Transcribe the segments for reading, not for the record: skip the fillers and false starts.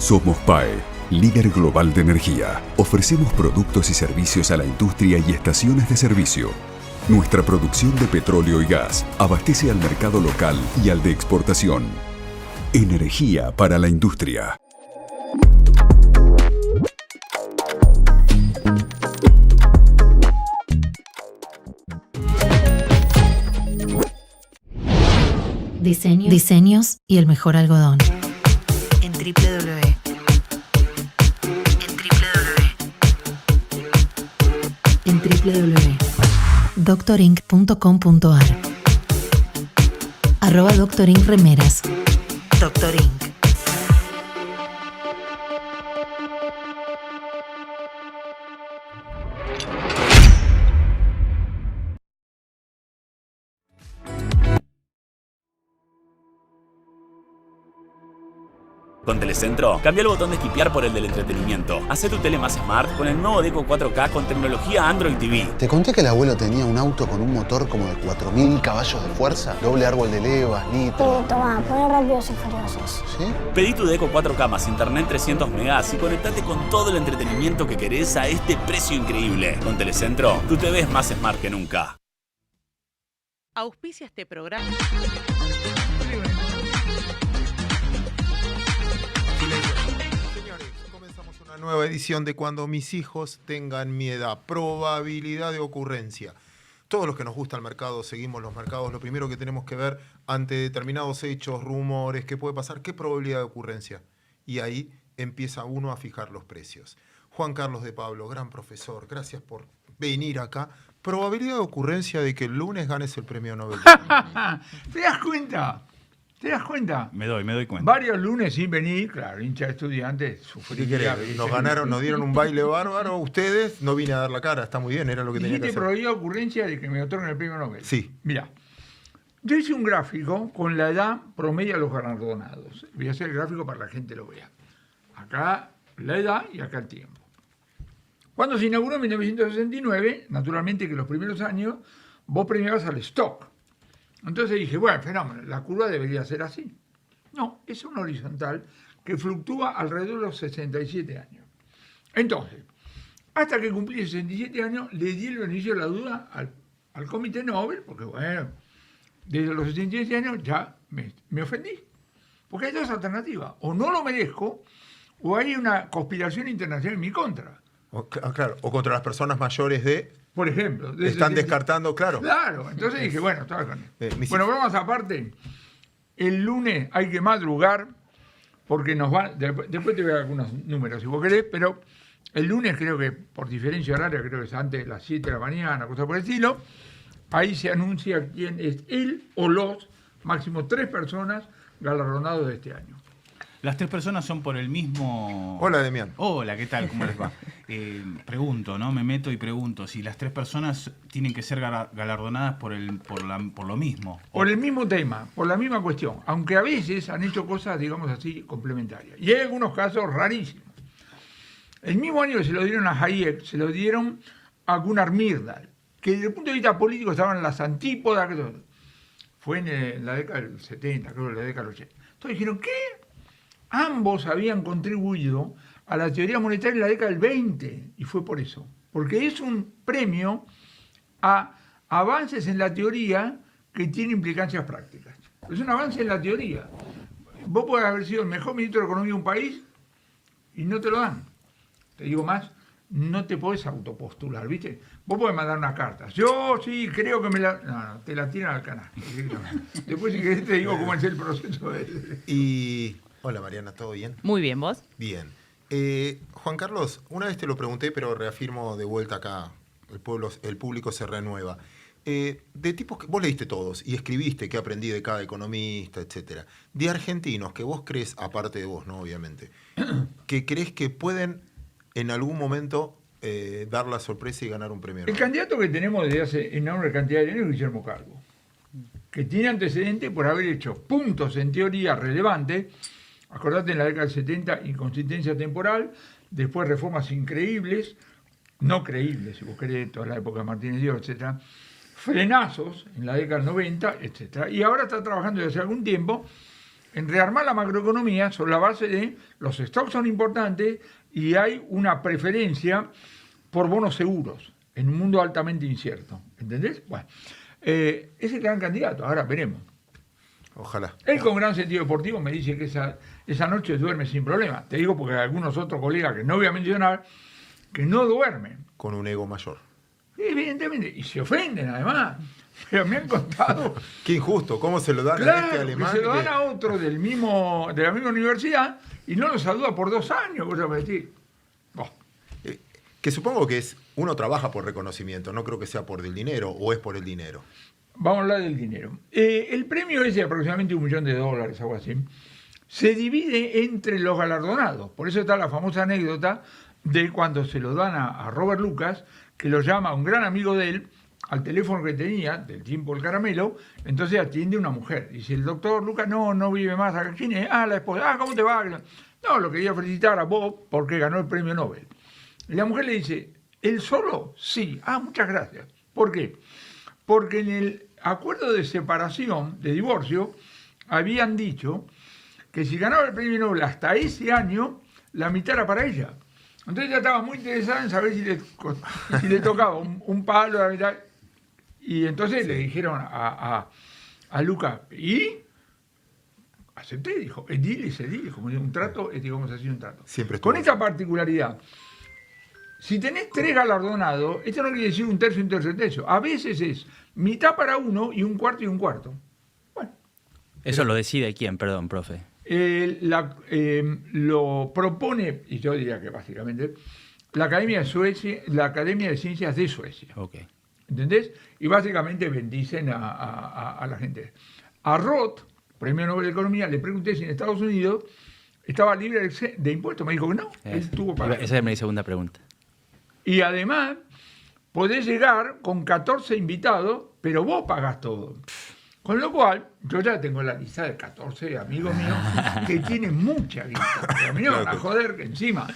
Somos PAE, líder global de energía. Ofrecemos productos y servicios a la industria y estaciones de servicio. Nuestra producción de petróleo y gas abastece al mercado local y al de exportación. Energía para la industria. Diseños y el mejor algodón. En www.doctorinc.com.ar @doctorinc remeras. Doctor Inc. Con Telecentro, cambia el botón de skipear por el del entretenimiento. Hacé tu tele más smart con el nuevo Deco 4K con tecnología Android TV. ¿Te conté que el abuelo tenía un auto con un motor como de 4000 caballos de fuerza? Doble árbol de levas, nitro. Toma, poné Rápidos y Furiosos. ¿Sí? Pedí tu Deco 4K más internet 300 megas y conectate con todo el entretenimiento que querés a este precio increíble. Con Telecentro, tu TV es más smart que nunca. Auspicia este programa. Señores, comenzamos una nueva edición de Cuando mis hijos tengan mi edad. Probabilidad de ocurrencia. Todos los que nos gusta el mercado, seguimos los mercados, lo primero que tenemos que ver ante determinados hechos, rumores, qué puede pasar, qué probabilidad de ocurrencia. Y ahí empieza uno a fijar los precios. Juan Carlos de Pablo, gran profesor, gracias por venir acá. Probabilidad de ocurrencia de que el lunes ganes el premio Nobel. ¿Te das cuenta? ¿Te das cuenta? Me doy cuenta. Varios lunes sin venir, claro, hincha de estudiantes, sufriría. Nos dieron un baile bárbaro. Ustedes, no vine a dar la cara, está muy bien, era lo que tenía que hacer. Probabilidad de ocurrencia de que me otorguen el premio Nobel. Sí. Mira, yo hice un gráfico con la edad promedio de los galardonados. Voy a hacer el gráfico para que la gente lo vea. Acá la edad y acá el tiempo. Cuando se inauguró en 1969, naturalmente que los primeros años vos premiabas al stock. Entonces dije, bueno, fenómeno, la curva debería ser así. No, es una horizontal que fluctúa alrededor de los 67 años. Entonces, hasta que cumplí 67 años, le di el beneficio de la duda al Comité Nobel, porque bueno, desde los 67 años ya me ofendí. Porque hay dos alternativas, o no lo merezco, o hay una conspiración internacional en mi contra. Claro, o contra las personas mayores de... Por ejemplo. Están descartando, claro. Claro, entonces dije, bueno, estaba con él. Bueno, vamos aparte. El lunes hay que madrugar, porque nos van... Después te voy a dar algunos números, si vos querés, pero el lunes creo que, por diferencia horaria, creo que es antes de las 7 de la mañana, cosa por el estilo, ahí se anuncia quién es él o los, máximo 3 personas galardonados de este año. Las 3 personas son por el mismo... Hola, Demián. Hola, ¿qué tal? ¿Cómo les va? Pregunto, ¿no? Me meto y pregunto si las 3 personas tienen que ser galardonadas por lo mismo. Por el mismo tema, por la misma cuestión. Aunque a veces han hecho cosas, digamos así, complementarias. Y hay algunos casos rarísimos. El mismo año que se lo dieron a Hayek, se lo dieron a Gunnar Myrdal, que desde el punto de vista político estaban en las antípodas. Fue en la década del 70, creo que en la década del 80. Entonces dijeron, ¿qué? Ambos habían contribuido a la teoría monetaria en la década del 20, y fue por eso. Porque es un premio a avances en la teoría que tienen implicancias prácticas. Es un avance en la teoría. Vos podés haber sido el mejor ministro de Economía de un país y no te lo dan. Te digo más, no te podés autopostular, ¿viste? Vos podés mandar una carta. Yo sí creo que me la... No, te la tiran al canal. Después si querés te digo cómo es el proceso. Y... Hola Mariana, ¿todo bien? Muy bien, ¿vos? Bien. Juan Carlos, una vez te lo pregunté, pero reafirmo de vuelta acá, el público se renueva. De tipos que vos leíste todos y escribiste qué aprendí de cada economista, etcétera. De argentinos que vos crees, aparte de vos, ¿no? Obviamente, que crees que pueden en algún momento dar la sorpresa y ganar un premio. El candidato que tenemos desde hace enorme cantidad de años es Guillermo Calvo, que tiene antecedentes por haber hecho puntos en teoría relevantes. Acordate, en la década del 70, inconsistencia temporal, después reformas increíbles, no creíbles, si vos querés, toda la época de Martínez Dios, etc. Frenazos en la década del 90, etc. Y ahora está trabajando desde hace algún tiempo en rearmar la macroeconomía sobre la base de los stocks son importantes y hay una preferencia por bonos seguros en un mundo altamente incierto. ¿Entendés? Bueno, es el gran candidato. Ahora veremos. Ojalá. Él con gran sentido deportivo me dice que esa noche duerme sin problema. Te digo porque hay algunos otros colegas que no voy a mencionar que no duermen. Con un ego mayor. Evidentemente. Y se ofenden además. Pero me han contado. Qué injusto. ¿Cómo se lo dan a Claro, este alemán? que se lo dan a otro de la misma universidad y no lo saluda por 2 años. Cosa para decir. Que supongo que uno trabaja por reconocimiento, no creo que sea por el dinero, o es por el dinero. Vamos a hablar del dinero. El premio es de aproximadamente $1 millón, algo así. Se divide entre los galardonados. Por eso está la famosa anécdota de cuando se lo dan a Robert Lucas, que lo llama un gran amigo de él al teléfono que tenía, del tiempo del caramelo, entonces atiende una mujer. Dice, el doctor Lucas no vive más acá. ¿Quién es? La esposa. ¿Cómo te va? No, lo quería felicitar a Bob porque ganó el premio Nobel. Y la mujer le dice, ¿él solo? Sí. Muchas gracias. ¿Por qué? Porque en el acuerdo de separación, de divorcio, habían dicho que si ganaba el premio Nobel hasta ese año, la mitad era para ella. Entonces ella estaba muy interesada en saber si le tocaba un palo a la mitad. Y entonces le dijeron a Lucas, ¿y? Acepté, dijo, el deal es el deal, como un trato, digamos así, un trato. Con esta particularidad, si tenés 3 galardonados, esto no quiere decir un tercio, un tercio, un tercio. A veces es mitad para uno y un cuarto y un cuarto. Bueno. ¿Eso lo decide quién, perdón, profe? Lo propone, y yo diría que básicamente, la Academia de Ciencias de Suecia. Okay. ¿Entendés? Y básicamente bendicen a la gente. A Roth, Premio Nobel de Economía, le pregunté si en Estados Unidos estaba libre de impuestos. Me dijo que no, él tuvo para. Esa es mi segunda pregunta. Y además, podés llegar con 14 invitados, pero vos pagás todo. Con lo cual, yo ya tengo la lista de 14 amigos míos que tienen mucha guita. A mí me van a joder que encima,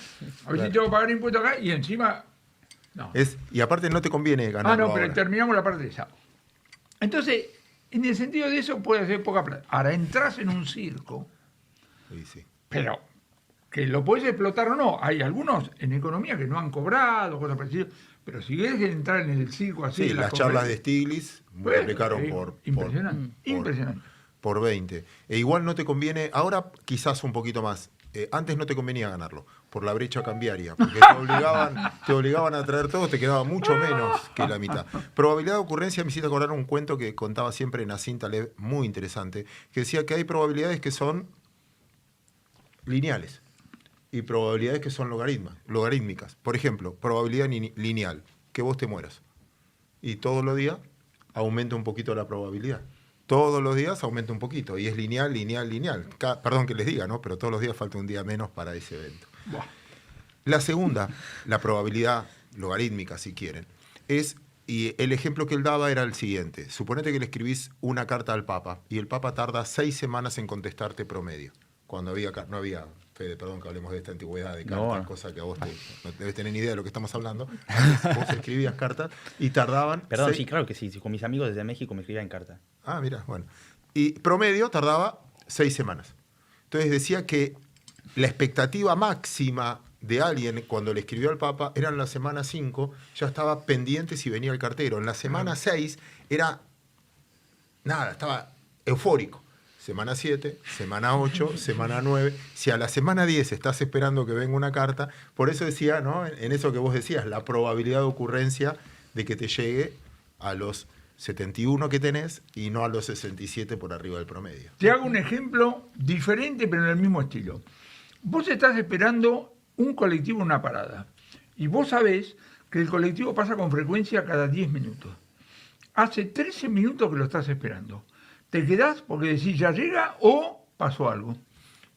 a ver si tengo que pagar impuestos acá y encima. No. Y aparte no te conviene ganar. No, pero terminamos la parte de esa. Entonces, en el sentido de eso puede ser poca plata. Ahora, entras en un circo, sí. Pero que lo podés explotar o no. Hay algunos en economía que no han cobrado, cosas parecidas. Pero si querés entrar en el circo así... Sí, las charlas de Stiglitz multiplicaron impresionante. Por 20. E igual no te conviene, ahora quizás un poquito más. Antes no te convenía ganarlo, por la brecha cambiaria. Porque te obligaban a traer todo, te quedaba mucho menos que la mitad. Probabilidad de ocurrencia me hiciste acordar un cuento que contaba siempre Nassim Taleb, muy interesante, que decía que hay probabilidades que son lineales y probabilidades que son logarítmicas. Por ejemplo, probabilidad lineal, que vos te mueras. Y todos los días aumenta un poquito la probabilidad. Todos los días aumenta un poquito. Y es lineal. Perdón que les diga, ¿no? Pero todos los días falta un día menos para ese evento. Buah. La segunda, la probabilidad logarítmica, si quieren, es... Y el ejemplo que él daba era el siguiente. Suponete que le escribís una carta al Papa y el Papa tarda 6 semanas en contestarte promedio. Cuando no había... Fede, perdón que hablemos de esta antigüedad de cartas, cosa que a vos no debes tener ni idea de lo que estamos hablando. Vos escribías cartas y tardaban... Perdón, sí, claro que sí. Con mis amigos desde México me escribían cartas. Mira, bueno. Y promedio tardaba 6 semanas. Entonces decía que la expectativa máxima de alguien cuando le escribió al Papa era en la semana 5, ya estaba pendiente si venía el cartero. En la semana 6 era... Nada, estaba eufórico. Semana 7, semana 8, semana 9. Si a la semana 10 estás esperando que venga una carta, por eso decía, ¿no? En eso que vos decías, la probabilidad de ocurrencia de que te llegue a los 71 que tenés y no a los 67 por arriba del promedio. Te hago un ejemplo diferente, pero en el mismo estilo. Vos estás esperando un colectivo en una parada y vos sabés que el colectivo pasa con frecuencia cada 10 minutos. Hace 13 minutos que lo estás esperando. ¿Te quedás porque decís ya llega o pasó algo?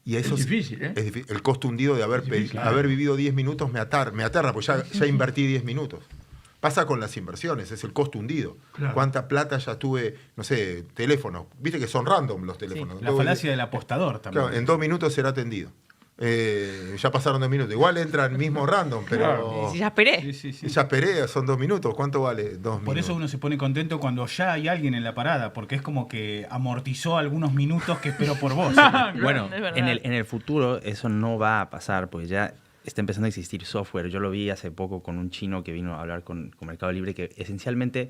Y eso es difícil, ¿eh? Es difícil. El costo hundido de haber vivido 10 minutos me aterra, pues ya invertí 10 minutos. Pasa con las inversiones, es el costo hundido. Claro. ¿Cuánta plata ya tuve? No sé, teléfonos. Viste que son random los teléfonos. Sí, la falacia del apostador también. Claro, en 2 minutos será atendido. Ya pasaron 2 minutos. Igual entran mismo random, pero... Claro. Ya esperé. Ya esperé, son 2 minutos. ¿Cuánto vale 2 minutos? Por eso uno se pone contento cuando ya hay alguien en la parada, porque es como que amortizó algunos minutos que esperó por vos. Bueno, Es verdad. en el futuro eso no va a pasar, porque ya está empezando a existir software. Yo lo vi hace poco con un chino que vino a hablar con Mercado Libre, que esencialmente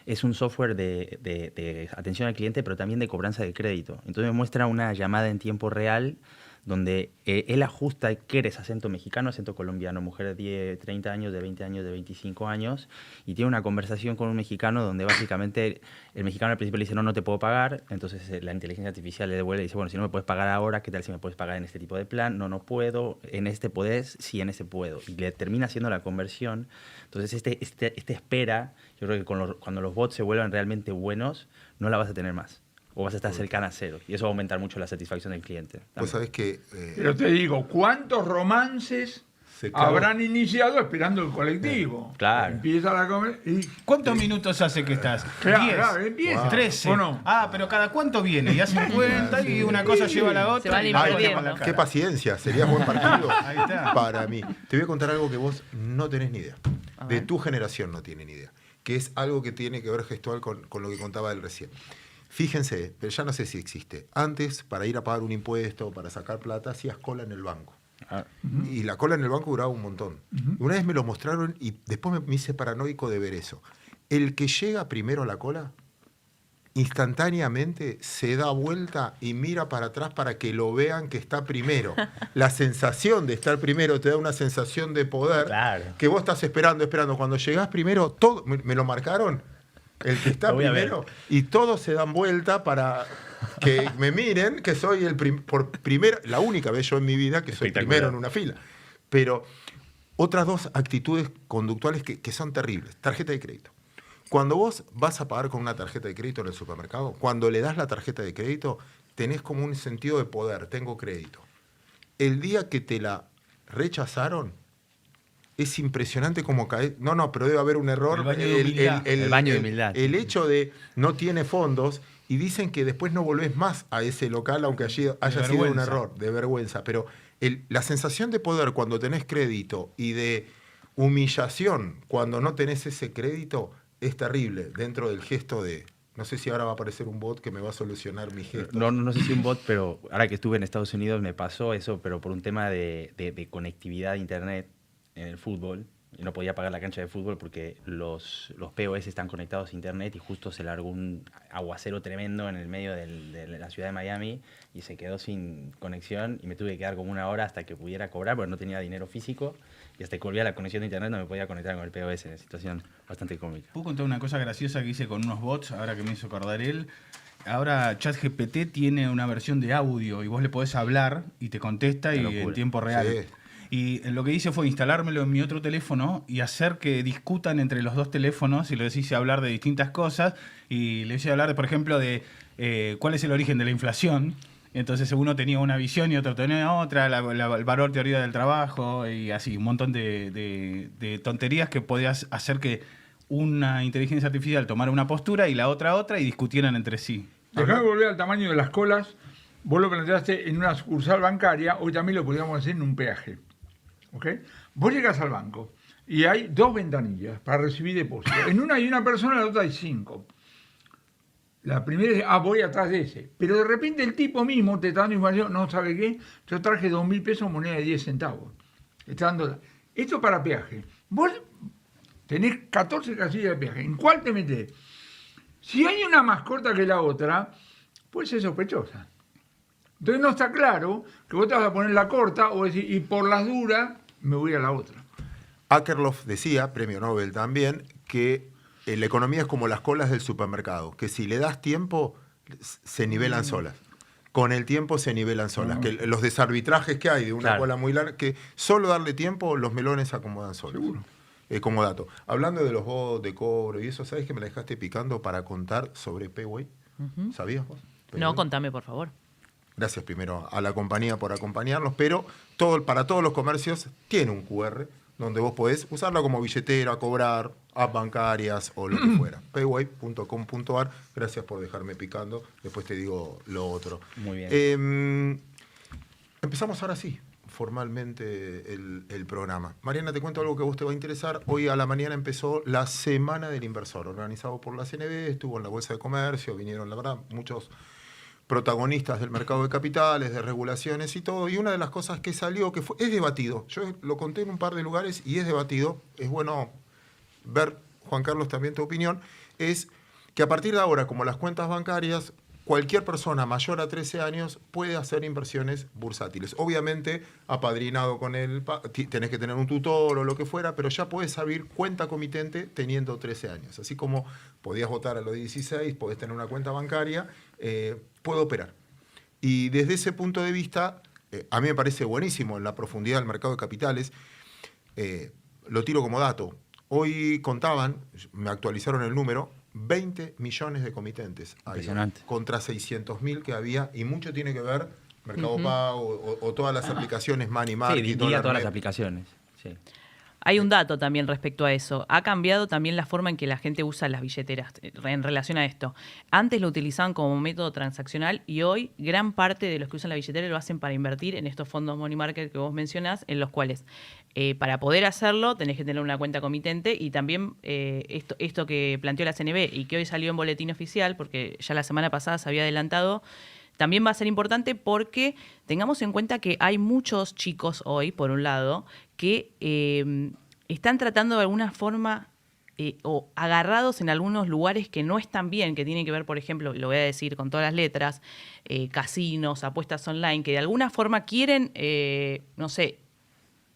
es un software de atención al cliente, pero también de cobranza de crédito. Entonces me muestra una llamada en tiempo real donde él ajusta qué eres, acento mexicano, acento colombiano, mujer de 10, 30 años, de 20 años, de 25 años, y tiene una conversación con un mexicano donde básicamente el mexicano al principio le dice, no te puedo pagar, entonces la inteligencia artificial le devuelve y dice, bueno, si no me puedes pagar ahora, ¿qué tal si me puedes pagar en este tipo de plan? No puedo, en este podés, sí, en este puedo. Y le termina haciendo la conversión. Entonces este espera, yo creo que cuando los bots se vuelvan realmente buenos, no la vas a tener más. O vas a estar cercana a cero. Y eso va a aumentar mucho la satisfacción del cliente. Vos sabés que... Pero te digo, ¿cuántos romances habrán iniciado esperando el colectivo? Claro. Empieza la conversación. ¿Cuántos minutos hace que estás? Claro, 10. claro, empieza. Wow. 13. ¿O no? Ah, pero ¿cada cuánto viene? Y hacen cuenta y una cosa lleva a la otra. Se van y invirtiendo. con la cara. Qué paciencia, sería buen partido Ahí está. para mí. Te voy a contar algo que vos no tenés ni idea. De tu generación no tienen ni idea. Que es algo que tiene que ver gestual con lo que contaba él recién. Fíjense, pero ya no sé si existe. Antes, para ir a pagar un impuesto, para sacar plata, hacías cola en el banco. Y la cola en el banco duraba un montón. Una vez me lo mostraron y después me hice paranoico de ver eso. El que llega primero a la cola, instantáneamente se da vuelta y mira para atrás para que lo vean que está primero. La sensación de estar primero te da una sensación de poder, Claro. que vos estás esperando. Cuando llegás primero, todo, me lo marcaron, el que está Lo voy a primero, ver. y todos se dan vuelta para que me miren que soy por primera, la única vez yo en mi vida que soy Espectacular. primero en una fila. Pero otras dos actitudes conductuales que son terribles. Tarjeta de crédito. Cuando vos vas a pagar con una tarjeta de crédito en el supermercado, cuando le das la tarjeta de crédito, tenés como un sentido de poder, tengo crédito. El día que te la rechazaron, es impresionante como cae. No, pero debe haber un error. El baño de humildad. El baño de humildad. El hecho de no tiene fondos y dicen que después no volvés más a ese local, aunque haya sido un error, de vergüenza. Pero la sensación de poder cuando tenés crédito y de humillación cuando no tenés ese crédito es terrible dentro del gesto de... No sé si ahora va a aparecer un bot que me va a solucionar mi gesto. No sé si un bot, pero ahora que estuve en Estados Unidos me pasó eso, pero por un tema de conectividad de internet en el fútbol. Y no podía pagar la cancha de fútbol porque los POS están conectados a internet y justo se largó un aguacero tremendo en el medio de la ciudad de Miami y se quedó sin conexión y me tuve que quedar como 1 hora hasta que pudiera cobrar porque no tenía dinero físico y hasta que volvía la conexión de internet no me podía conectar con el POS en una situación bastante cómica. ¿Puedo contar una cosa graciosa que hice con unos bots, ahora que me hizo acordar él? Ahora ChatGPT tiene una versión de audio y vos le podés hablar y te contesta Una y locura. en tiempo real. Sí. Y lo que hice fue instalármelo en mi otro teléfono y hacer que discutan entre los dos teléfonos y les hice hablar de distintas cosas y les hice hablar, por ejemplo, de cuál es el origen de la inflación. Entonces uno tenía una visión y otro tenía otra, el valor teoría del trabajo y así, un montón de tonterías que podías hacer que una inteligencia artificial tomara una postura y la otra y discutieran entre sí. Dejame volver al tamaño de las colas. Vos lo planteaste en una sucursal bancaria, hoy también lo podríamos hacer en un peaje. ¿Ok? Vos llegas al banco y hay 2 ventanillas para recibir depósitos. En una hay una persona, en la otra hay 5. La primera es, voy atrás de ese. Pero de repente el tipo mismo te está dando información, no sabe qué, yo traje 2.000 pesos moneda de 10 centavos. Está dando esto para peaje. Vos tenés 14 casillas de peaje. ¿En cuál te metés? Si hay una más corta que la otra, puede ser sospechosa. Entonces no está claro que vos te vas a poner la corta o decir, y por las duras me voy a la otra. Akerlof decía, premio Nobel también, que la economía es como las colas del supermercado, que si le das tiempo, se nivelan solas. Con el tiempo se nivelan solas. Que los desarbitrajes que hay de una cola muy larga, que solo darle tiempo, los melones se acomodan solos. Seguro. Como dato. Hablando de los bots de cobro y eso, ¿sabes que me la dejaste picando para contar sobre Payway? ¿Sabías vos? No, contame, por favor. Gracias primero a la compañía por acompañarnos, pero para todos los comercios tiene un QR donde vos podés usarla como billetera, cobrar, apps bancarias o lo que fuera. Payway.com.ar. Gracias por dejarme picando. Después te digo lo otro. Muy bien. Empezamos ahora sí. formalmente el programa. Mariana, te cuento algo que a vos te va a interesar. Hoy a la mañana empezó la Semana del Inversor, organizado por la CNB, estuvo en la Bolsa de Comercio, vinieron, la verdad, muchos protagonistas del mercado de capitales, de regulaciones y todo. Y una de las cosas que salió, es debatido, yo lo conté en un par de lugares y es debatido, es bueno ver, Juan Carlos, también tu opinión, es que a partir de ahora, como las cuentas bancarias, cualquier persona mayor a 13 años puede hacer inversiones bursátiles. Obviamente, apadrinado con tenés que tener un tutor o lo que fuera, pero ya podés abrir cuenta comitente teniendo 13 años. Así como podías votar a los 16, podés tener una cuenta bancaria, puede operar. Y desde ese punto de vista, a mí me parece buenísimo en la profundidad del mercado de capitales. Lo tiro como dato. Hoy contaban, me actualizaron el número, 20 millones de comitentes. Impresionante. Contra 600.000 que había, y mucho tiene que ver Mercado Pago o todas las aplicaciones Money Market. Sí, diría todas las aplicaciones. Sí. Hay un dato también respecto a eso. Ha cambiado también la forma en que la gente usa las billeteras en relación a esto. Antes lo utilizaban como método transaccional y hoy gran parte de los que usan la billetera lo hacen para invertir en estos fondos money market que vos mencionás, en los cuales para poder hacerlo tenés que tener una cuenta comitente y también esto que planteó la CNB y que hoy salió en boletín oficial, porque ya la semana pasada se había adelantado, también va a ser importante porque tengamos en cuenta que hay muchos chicos hoy, por un lado, que están tratando de alguna forma o agarrados en algunos lugares que no están bien, que tienen que ver, por ejemplo, lo voy a decir con todas las letras, casinos, apuestas online, que de alguna forma quieren, no sé,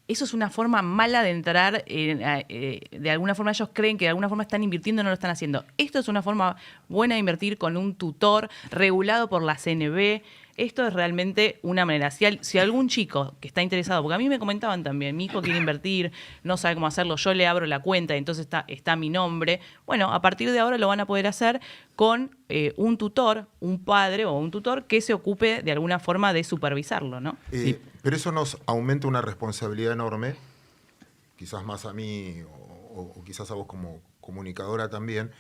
eso es una forma mala de entrar, de alguna forma ellos creen que de alguna forma están invirtiendo y no lo están haciendo. Esto es una forma buena de invertir con un tutor regulado por la CNB. Esto es realmente una manera. Si algún chico que está interesado, porque a mí me comentaban también, mi hijo quiere invertir, no sabe cómo hacerlo, yo le abro la cuenta y entonces está mi nombre. Bueno, a partir de ahora lo van a poder hacer con un tutor, un padre o un tutor que se ocupe de alguna forma de supervisarlo, ¿no? Sí. Pero eso nos aumenta una responsabilidad enorme, quizás más a mí o quizás a vos como comunicadora también,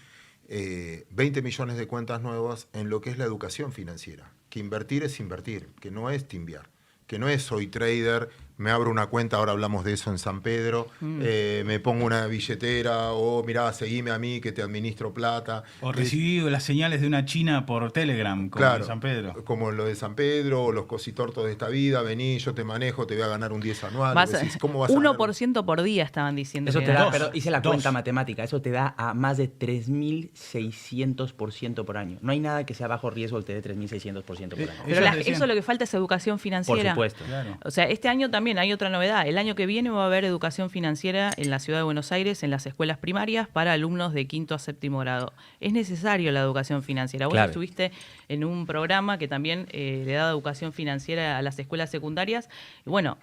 20 millones de cuentas nuevas en lo que es la educación financiera. Que invertir es invertir, que no es timbiar, que no es soy trader, me abro una cuenta, ahora hablamos de eso en San Pedro, me pongo una billetera o mirá, seguime a mí que te administro plata. O recibí las señales de una china por Telegram, como claro, en San Pedro. Como lo de San Pedro, o los cositortos de esta vida, vení, yo te manejo, te voy a ganar un 10 anual. Decís, ¿cómo vas 1% por día estaban diciendo. Eso que te era. da, pero hice la cuenta matemática, eso te da a más de 3.600% por año. No hay nada que sea bajo riesgo que te dé 3.600% por año. Pero eso lo que falta es educación financiera. Por supuesto. Claro. O sea, este año también hay otra novedad. El año que viene va a haber educación financiera en la ciudad de Buenos Aires, en las escuelas primarias, para alumnos de 5º a 7º grado. Es necesario la educación financiera. Vos estuviste en un programa que también le da educación financiera a las escuelas secundarias. Y bueno,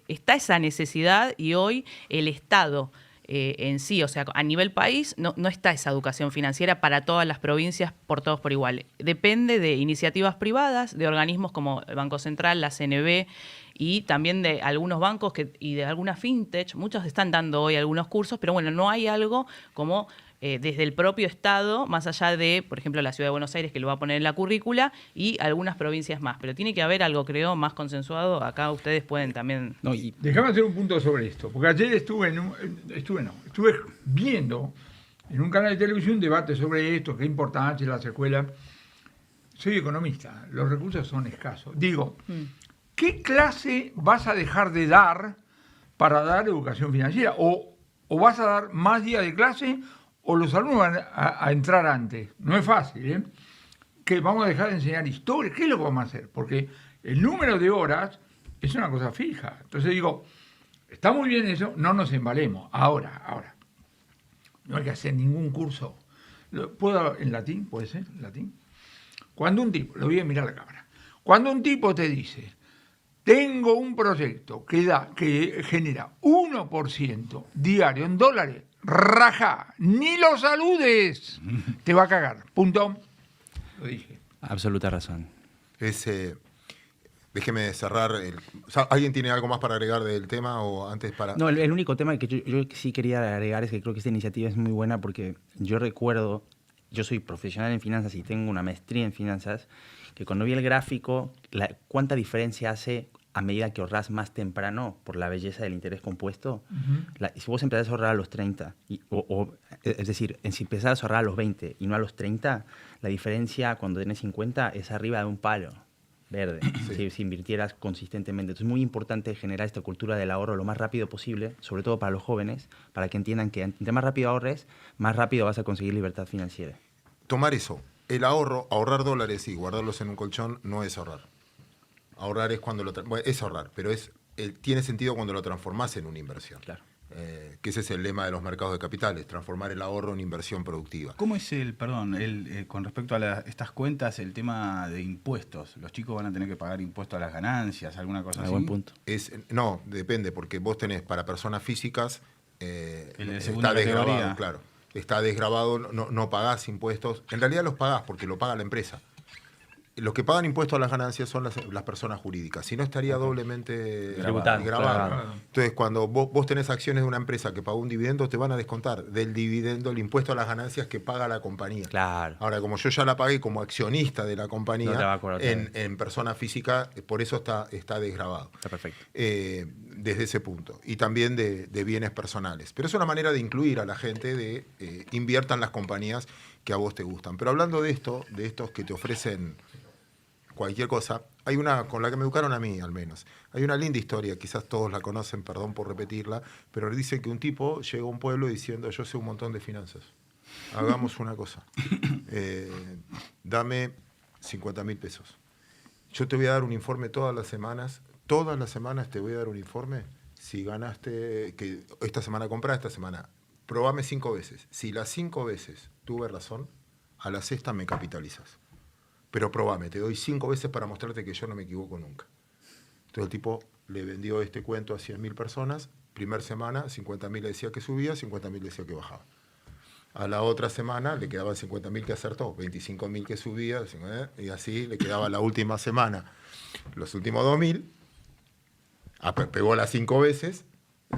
está esa necesidad y hoy el Estado en sí, o sea, a nivel país, no está esa educación financiera para todas las provincias, por todos por igual. Depende de iniciativas privadas, de organismos como el Banco Central, la CNB y también de algunos bancos y de algunas fintech. Muchos están dando hoy algunos cursos, pero bueno, no hay algo como desde el propio Estado, más allá de, por ejemplo, la Ciudad de Buenos Aires, que lo va a poner en la currícula, y algunas provincias más. Pero tiene que haber algo, creo, más consensuado. Acá ustedes pueden también... Déjame hacer un punto sobre esto, porque ayer estuve viendo en un canal de televisión un debate sobre esto, qué importancia las escuelas. Soy economista, los recursos son escasos. Digo, ¿qué clase vas a dejar de dar para dar educación financiera? ¿O vas a dar más días de clase o los alumnos van a entrar antes? No es fácil, ¿eh? Que vamos a dejar de enseñar historia. ¿Qué es lo que vamos a hacer? Porque el número de horas es una cosa fija. Entonces digo, está muy bien eso, no nos embalemos. Ahora. No hay que hacer ningún curso. ¿Puedo en latín? ¿Puede ser? ¿En latín? Cuando un tipo, lo voy a mirar a la cámara, cuando un tipo te dice, tengo un proyecto que genera 1% diario en dólares, raja, ni lo saludes, te va a cagar. Punto. Lo dije. Absoluta razón. Déjeme cerrar. ¿Alguien tiene algo más para agregar del tema o antes para...? No, el único tema que yo sí quería agregar es que creo que esta iniciativa es muy buena porque yo recuerdo, yo soy profesional en finanzas y tengo una maestría en finanzas, que cuando vi el gráfico, cuánta diferencia hace a medida que ahorras más temprano por la belleza del interés compuesto, si vos empezás a ahorrar a los 30, es decir, si empezás a ahorrar a los 20 y no a los 30, la diferencia cuando tenés 50 es arriba de un palo verde, si invirtieras consistentemente. Entonces es muy importante generar esta cultura del ahorro lo más rápido posible, sobre todo para los jóvenes, para que entiendan que entre más rápido ahorres, más rápido vas a conseguir libertad financiera. Tomar eso, el ahorro, ahorrar dólares y guardarlos en un colchón no es ahorrar. Ahorrar es cuando es ahorrar, pero tiene sentido cuando lo transformás en una inversión. Claro. Que ese es el lema de los mercados de capitales, transformar el ahorro en inversión productiva. ¿Cómo es con respecto a estas cuentas, el tema de impuestos? ¿Los chicos van a tener que pagar impuestos a las ganancias, alguna cosa así? Buen punto. No, depende, porque vos tenés para personas físicas, el de segunda está desgravado, categoría. claro. Está desgravado, no pagás impuestos. En realidad los pagás porque lo paga la empresa. Los que pagan impuestos a las ganancias son las personas jurídicas. Si no, estaría doblemente grabado. Claro. Entonces, cuando vos tenés acciones de una empresa que pagó un dividendo, te van a descontar del dividendo el impuesto a las ganancias que paga la compañía. Claro. Ahora, como yo ya la pagué como accionista de la compañía, No te va a cobrar en persona física, por eso está desgravado. Está perfecto. Desde ese punto. Y también de bienes personales. Pero es una manera de incluir a la gente de inviertan las compañías que a vos te gustan. Pero hablando de estos que te ofrecen cualquier cosa, hay una con la que me educaron a mí, al menos. Hay una linda historia, quizás todos la conocen, perdón por repetirla, pero dice que un tipo llegó a un pueblo diciendo, yo sé un montón de finanzas, hagamos una cosa, dame 50.000 pesos. Yo te voy a dar un informe todas las semanas te voy a dar un informe, si ganaste, que esta semana comprás, esta semana, probame 5 veces. Si las 5 veces tuve razón, a la sexta me capitalizas. Pero probame, te doy 5 veces para mostrarte que yo no me equivoco nunca. Entonces el tipo le vendió este cuento a 100.000 personas. Primer semana, 50.000 le decía que subía, 50.000 le decía que bajaba. A la otra semana le quedaban 50.000 que acertó, 25.000 que subía, y así le quedaba la última semana. Los últimos 2.000, pegó las 5 veces,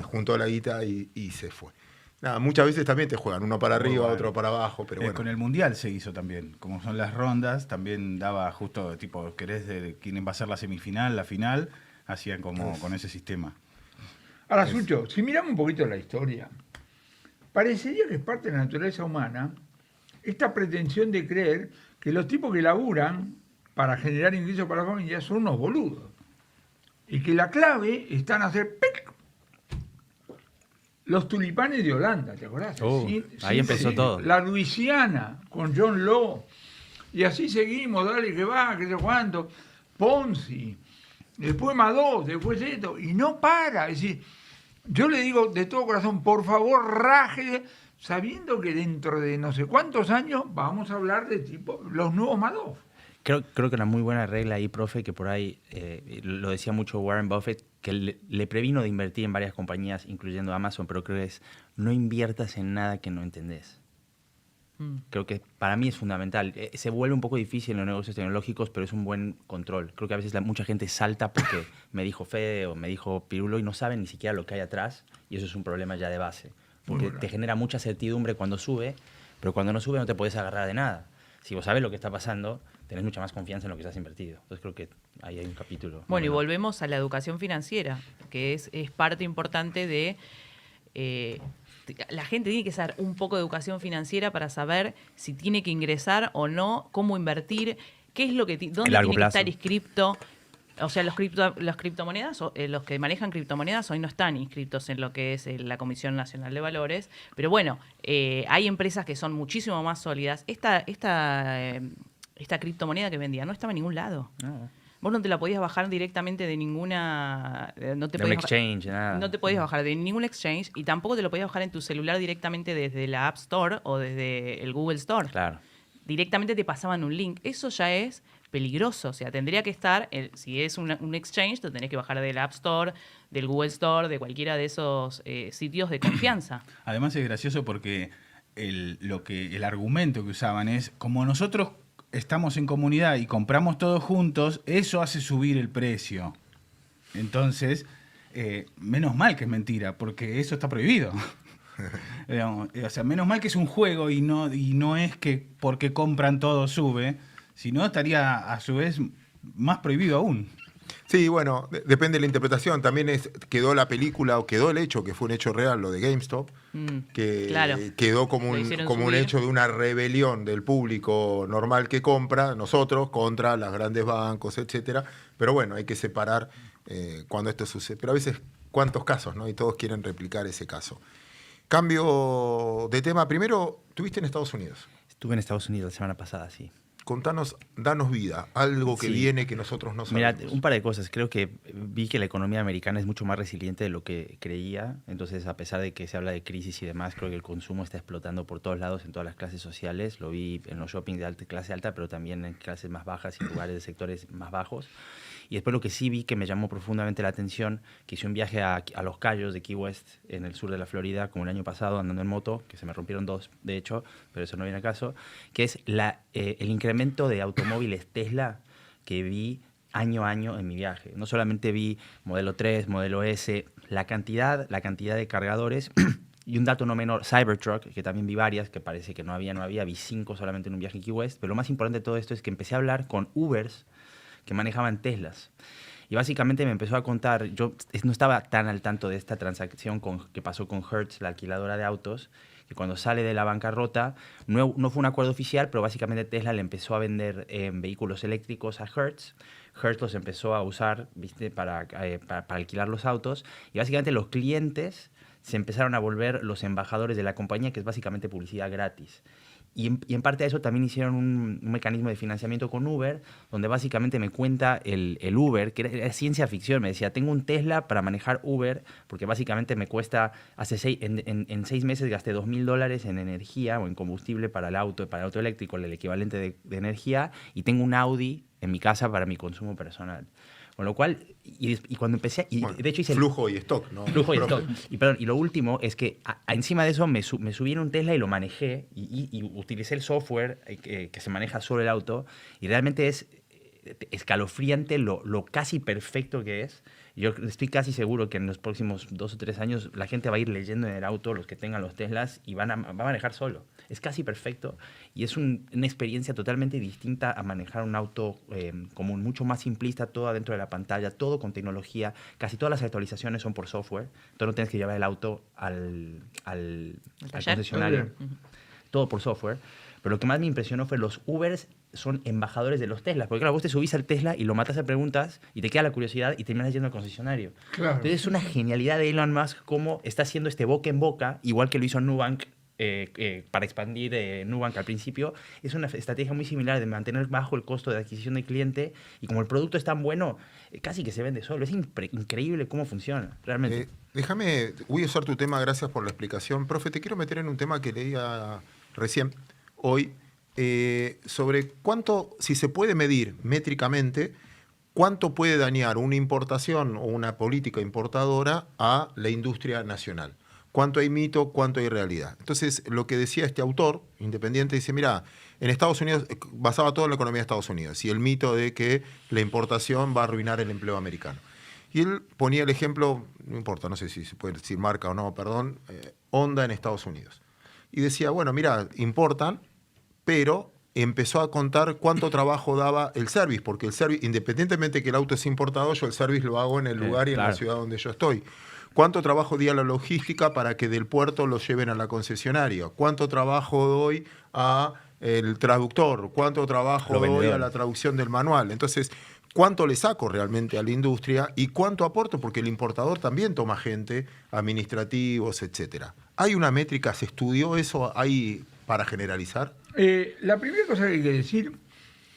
juntó la guita y se fue. Nada, muchas veces también te juegan uno para arriba, otro para abajo, pero bueno. Con el Mundial se hizo también, como son las rondas, también daba justo, tipo, querés de quién va a ser la semifinal, la final, hacían como con ese sistema. Ahora, Sucho, si miramos un poquito la historia, parecería que es parte de la naturaleza humana esta pretensión de creer que los tipos que laburan para generar ingresos para la familia son unos boludos. Y que la clave está en hacer ¡pic! Los tulipanes de Holanda, ¿te acordás? Ahí empezó todo. La Luisiana, con John Law. Y así seguimos, dale que va, que sé cuánto. Ponzi, después Madoff, después esto. Y no para. Es decir, yo le digo de todo corazón, por favor, raje, sabiendo que dentro de no sé cuántos años vamos a hablar de tipo los nuevos Madoff. Creo que una muy buena regla ahí, profe, que por ahí lo decía mucho Warren Buffett, que le previno de invertir en varias compañías, incluyendo Amazon, pero creo que es no inviertas en nada que no entendés. Creo que para mí es fundamental. Se vuelve un poco difícil en los negocios tecnológicos, pero es un buen control. Creo que a veces mucha gente salta porque me dijo Fede o me dijo Pirulo y no saben ni siquiera lo que hay atrás, y eso es un problema ya de base. Porque te genera mucha certidumbre cuando sube, pero cuando no sube no te puedes agarrar de nada. Si vos sabés lo que está pasando, tenés mucha más confianza en lo que has invertido. Entonces creo que ahí hay un capítulo. Bueno, y volvemos a la educación financiera, que es parte importante de... la gente tiene que saber un poco de educación financiera para saber si tiene que ingresar o no, cómo invertir, qué es lo que dónde tiene que estar inscripto. O sea, los criptomonedas, los que manejan criptomonedas hoy no están inscritos en lo que es la Comisión Nacional de Valores, pero bueno, hay empresas que son muchísimo más sólidas. Esta criptomoneda que vendía no estaba en ningún lado. No. Vos no te la podías bajar directamente de ninguna... No te podías exchange, nada. No te podías bajar de ningún exchange y tampoco te lo podías bajar en tu celular directamente desde la App Store o desde el Google Store. Claro. Directamente te pasaban un link. Eso ya es peligroso. O sea, tendría que estar, si es un exchange, te tenés que bajar del App Store, del Google Store, de cualquiera de esos sitios de confianza. Además es gracioso porque el argumento que usaban es, como nosotros estamos en comunidad y compramos todos juntos, eso hace subir el precio. Entonces, menos mal que es mentira, porque eso está prohibido. O sea, menos mal que es un juego y no es que porque compran todo sube, sino estaría a su vez más prohibido aún. Sí, bueno, depende de la interpretación. También quedó la película o quedó el hecho, que fue un hecho real, lo de GameStop, que claro. quedó como Lo un, hicieron como un subir. hecho de una rebelión del público normal que compra, nosotros, contra los grandes bancos, etcétera. Pero bueno, hay que separar cuando esto sucede. Pero a veces, ¿cuántos casos, no? Y todos quieren replicar ese caso. Cambio de tema. Primero, ¿estuviste en Estados Unidos? Estuve en Estados Unidos la semana pasada, sí. Contanos, danos vida, algo que Sí. viene que nosotros no sabemos. Mira, un par de cosas. Creo que vi que la economía americana es mucho más resiliente de lo que creía. Entonces, a pesar de que se habla de crisis y demás, creo que el consumo está explotando por todos lados, en todas las clases sociales. Lo vi en los shoppings de clase alta, pero también en clases más bajas y en lugares de sectores más bajos. Y después lo que sí vi que me llamó profundamente la atención, que hice un viaje a Los Cayos de Key West, en el sur de la Florida, como el año pasado, andando en moto, que se me rompieron 2, de hecho, pero eso no viene al caso, que es el incremento de automóviles Tesla que vi año a año en mi viaje. No solamente vi modelo 3, modelo S, la cantidad de cargadores. Y un dato no menor, Cybertruck, que también vi varias, que parece que no había, vi 5 solamente en un viaje en Key West. Pero lo más importante de todo esto es que empecé a hablar con Ubers que manejaban Teslas. Y básicamente me empezó a contar, yo no estaba tan al tanto de esta transacción que pasó con Hertz, la alquiladora de autos, que cuando sale de la bancarrota, no fue un acuerdo oficial, pero básicamente Tesla le empezó a vender vehículos eléctricos a Hertz. Hertz los empezó a usar, ¿viste? Para alquilar los autos. Y básicamente los clientes se empezaron a volver los embajadores de la compañía, que es básicamente publicidad gratis. Y en parte de eso también hicieron un mecanismo de financiamiento con Uber, donde básicamente me cuenta el Uber, que era ciencia ficción. Me decía, tengo un Tesla para manejar Uber, porque básicamente me cuesta, en 6 meses gasté $2,000 en energía o en combustible para el auto eléctrico, el equivalente de energía, y tengo un Audi en mi casa para mi consumo personal. Con lo cual, y cuando empecé, y bueno, de hecho hice flujo y stock, ¿no? Flujo y stock. Y lo último es que encima de eso me subí en un Tesla y lo manejé y utilicé el software que se maneja sobre el auto, y realmente es escalofriante lo casi perfecto que es. Yo estoy casi seguro que en los próximos 2 o 3 años la gente va a ir leyendo en el auto, los que tengan los Teslas, y va a manejar solo. Es casi perfecto y es una experiencia totalmente distinta a manejar un auto común, mucho más simplista, todo adentro de la pantalla, todo con tecnología. Casi todas las actualizaciones son por software. Tú no tienes que llevar el auto al concesionario. Todo por software. Pero lo que más me impresionó fue los Ubers son embajadores de los Teslas. Porque claro, vos te subís al Tesla y lo matas a preguntas y te queda la curiosidad y terminas yendo al concesionario. Claro. Entonces es una genialidad de Elon Musk cómo está haciendo este boca en boca, igual que lo hizo Nubank para expandir Nubank al principio. Es una estrategia muy similar de mantener bajo el costo de adquisición del cliente, y como el producto es tan bueno, casi que se vende solo. Es increíble cómo funciona, realmente. Voy a usar tu tema, gracias por la explicación. Profe, te quiero meter en un tema que leía recién, hoy, sobre cuánto, si se puede medir métricamente, cuánto puede dañar una importación o una política importadora a la industria nacional. Cuánto hay mito, cuánto hay realidad. Entonces, lo que decía este autor independiente, dice, mira, en Estados Unidos, basaba todo en la economía de Estados Unidos, y el mito de que la importación va a arruinar el empleo americano. Y él ponía el ejemplo, no importa, no sé si se puede decir marca o no, perdón, Honda en Estados Unidos. Y decía, bueno, mira, importan, pero empezó a contar cuánto trabajo daba el service, porque el service, independientemente que el auto es importado, yo el service lo hago en el lugar y en la ciudad donde yo estoy. ¿Cuánto trabajo di a la logística para que del puerto lo lleven a la concesionaria? ¿Cuánto trabajo doy al traductor? ¿Cuánto trabajo doy a la traducción del manual? Entonces, ¿cuánto le saco realmente a la industria y cuánto aporto? Porque el importador también toma gente, administrativos, etcétera. ¿Hay una métrica? ¿Se estudió eso ahí para generalizar? La primera cosa que hay que decir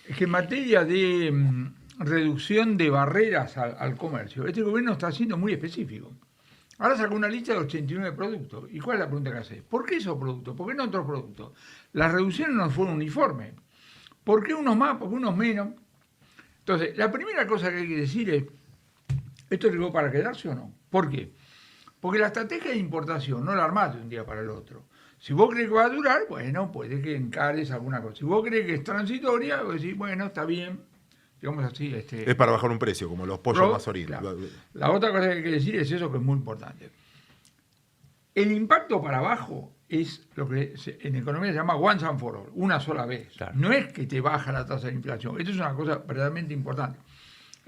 es que en materia de reducción de barreras al comercio, este gobierno está siendo muy específico. Ahora sacó una lista de 89 productos. ¿Y cuál es la pregunta que hace? ¿Por qué esos productos? ¿Por qué no otros productos? Las reducciones no fueron uniformes. ¿Por qué unos más? ¿Por qué unos menos? Entonces, la primera cosa que hay que decir es, ¿esto llegó para quedarse o no? ¿Por qué? Porque la estrategia de importación no la armás de un día para el otro. Si vos crees que va a durar, bueno, puede que encares alguna cosa. Si vos crees que es transitoria, vos decís, bueno, está bien, digamos así. Es para bajar un precio, como los pollos mazorines. La otra cosa que hay que decir es eso, que es muy importante. El impacto para abajo es lo que en economía se llama once and for all, una sola vez. Claro. No es que te baja la tasa de inflación. Esto es una cosa verdaderamente importante.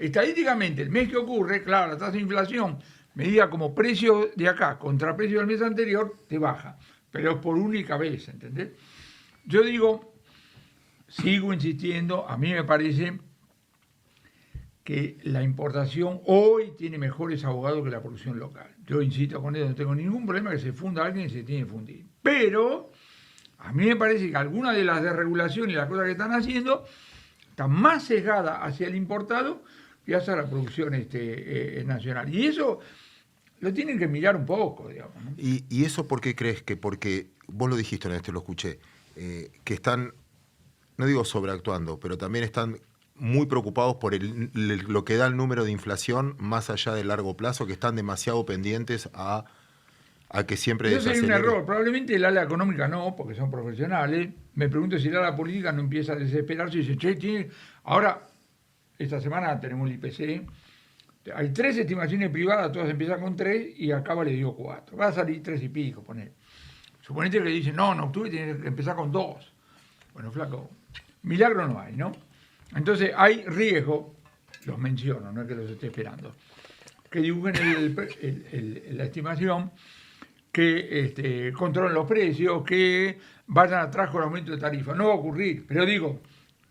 Estadísticamente, el mes que ocurre, claro, la tasa de inflación, medida como precio de acá contra precio del mes anterior, te baja. Pero es por única vez, ¿entendés? Yo digo, sigo insistiendo, a mí me parece que la importación hoy tiene mejores abogados que la producción local. Yo insisto con eso, no tengo ningún problema que se funda alguien y se tiene que fundir. Pero a mí me parece que algunas de las desregulaciones y las cosas que están haciendo están más sesgadas hacia el importado que hacia la producción nacional. Y eso lo tienen que mirar un poco, digamos, ¿no? ¿Y eso por qué crees que? Porque vos lo dijiste una vez, te lo escuché, que están, no digo sobreactuando, pero también están muy preocupados por lo que da el número de inflación más allá del largo plazo, que están demasiado pendientes a que siempre eso sería un desacelere. error. Probablemente el ala económica no, porque son profesionales. Me pregunto si el ala política no empieza a desesperarse y dice, che, ahora, esta semana tenemos el IPC, hay 3 estimaciones privadas, todas empiezan con 3 y acaba le dio 4. Va a salir 3 y pico, poner. Suponete que dicen, no, en octubre tiene que empezar con 2. Bueno, flaco, milagro no hay, ¿no? Entonces hay riesgo, los menciono, no es que los esté esperando, que dibujen la estimación, que controlen los precios, que vayan atrás con aumento de tarifa. No va a ocurrir, pero digo,